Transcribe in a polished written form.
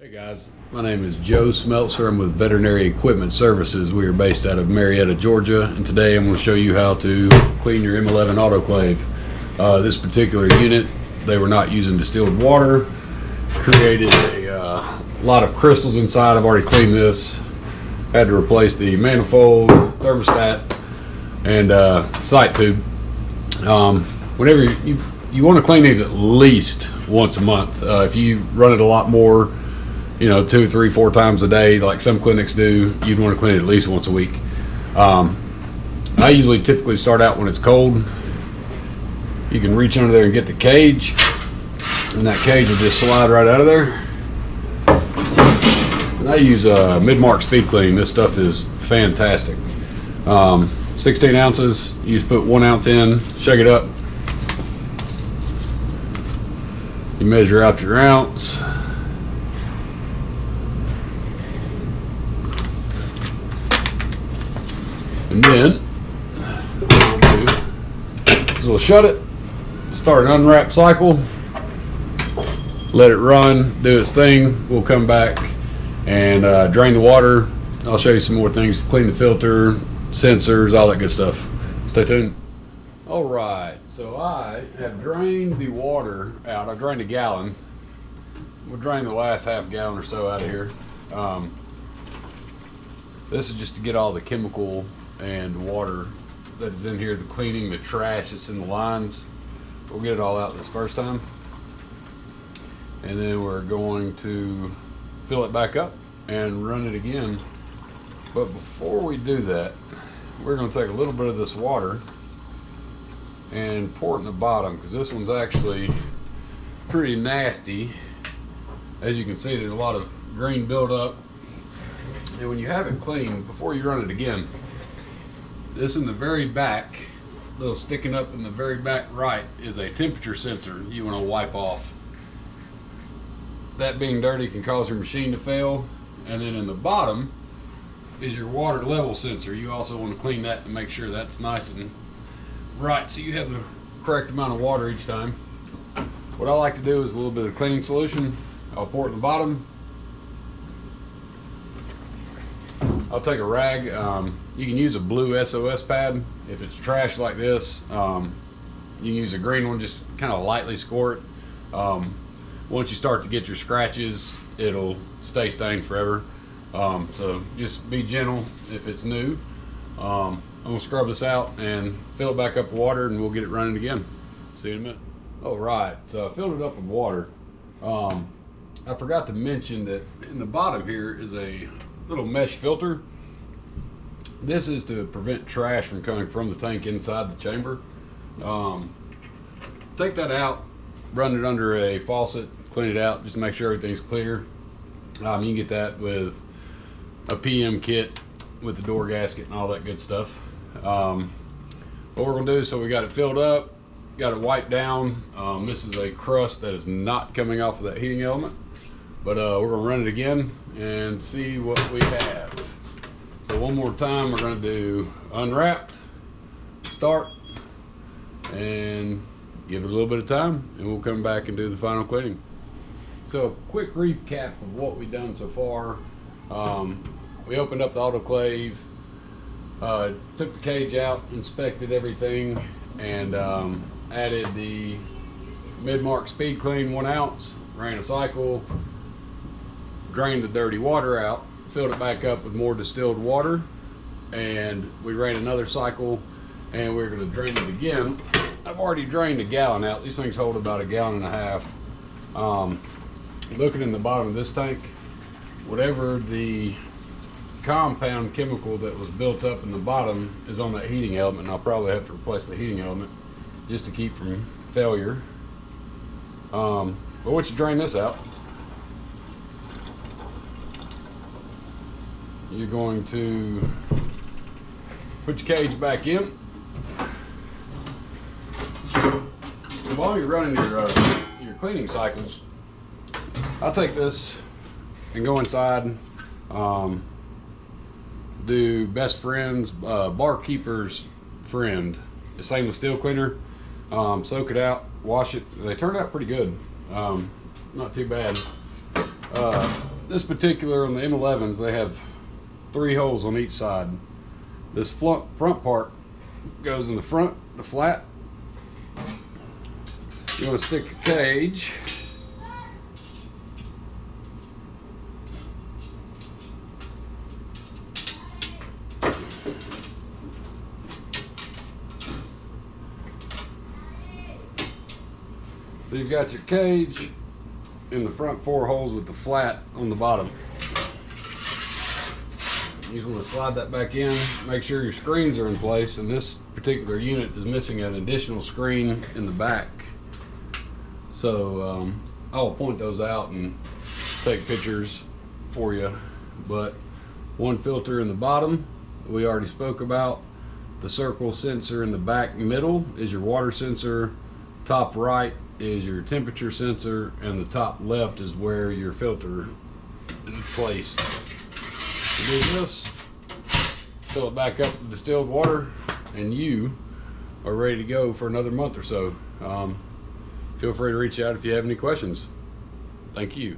Hey guys, my name is Joe Smeltzer. I'm with Veterinary Equipment Services. We are based out of Marietta, Georgia, and today I'm going to show you how to clean your M11 autoclave. This particular unit, they were not using distilled water, created a lot of crystals inside. I've already cleaned this. Had to replace the manifold, thermostat, and sight tube. Whenever you want to clean these at least once a month. If you run it a lot more, 2, 3, 4 times a day, like some clinics do, you'd want to clean it at least once a week. I usually typically start out when it's cold. You can reach under there and get the cage, and that cage will just slide right out of there. And I use mid-mark speed clean. This stuff is fantastic. 16 ounces, you just put 1 ounce in, shake it up. You measure out your ounce. And then what we'll do is we'll shut it, start an unwrap cycle, let it run, do its thing. We'll come back and drain the water. I'll show you some more things, clean the filter, sensors, all that good stuff. Stay tuned. All right, so I have drained the water out. I drained a gallon. We'll drain the last half gallon or so out of here. This is just to get all the chemical and water that is in here, the cleaning, the trash that's in the lines. We'll get it all out this first time, and then we're going to fill it back up and run it again. But before we do that, we're going to take a little bit of this water and pour it in the bottom, because this one's actually pretty nasty. As you can see, there's a lot of green buildup, and when you have it clean, before you run it again, this in the very back, little sticking up in the very back right, is a temperature sensor you want to wipe off. That being dirty can cause your machine to fail. And then in the bottom is your water level sensor. You also want to clean that to make sure that's nice and right, so you have the correct amount of water each time. What I like to do is a little bit of cleaning solution. I'll pour it in the bottom. I'll take a rag. You can use a blue SOS pad. If it's trash like this, you can use a green one, just kind of lightly score it. Once you start to get your scratches, it'll stay stained forever. So just be gentle if it's new. I'm gonna scrub this out and fill it back up with water, and we'll get it running again. See you in a minute. All right, so I filled it up with water. I forgot to mention that in the bottom here is a little mesh filter. This is to prevent trash from coming from the tank inside the chamber. Take that out, run it under a faucet, clean it out, just make sure everything's clear. You can get that with a PM kit with the door gasket and all that good stuff. What we're gonna do, so we got it filled up, got it wiped down. This is a crust that is not coming off of that heating element, but we're gonna run it again and see what we have. So one more time, we're gonna do unwrapped, start, and give it a little bit of time, and we'll come back and do the final cleaning. So a quick recap of what we've done so far. We opened up the autoclave, took the cage out, inspected everything, and added the mid-mark speed clean 1 ounce, ran a cycle, drained the dirty water out, filled it back up with more distilled water, and we ran another cycle, and we're going to drain it again. I've already drained a gallon out. These things hold about 1.5 gallons. Looking in the bottom of this tank, whatever the compound chemical that was built up in the bottom is on that heating element, and I'll probably have to replace the heating element just to keep from failure. But once you drain this out, you're going to put your cage back in. While you're running your cleaning cycles, I'll take this and go inside, do best friends, barkeeper's friend, the stainless steel cleaner. Soak it out, wash it. They turned out pretty good, not too bad. This particular, on the M11s, they have 3 holes on each side. This front part goes in the front, the flat. You want to stick a cage so you've got your cage in the front 4 holes with the flat on the bottom. You just want to slide that back in, make sure your screens are in place, and this particular unit is missing an additional screen in the back. So I'll point those out and take pictures for you. But one filter in the bottom we already spoke about. The circle sensor in the back middle is your water sensor. Top right is your temperature sensor, and the top left is where your filter is placed. Do this, fill it back up with distilled water, and you are ready to go for another month or so. Feel free to reach out if you have any questions. Thank you.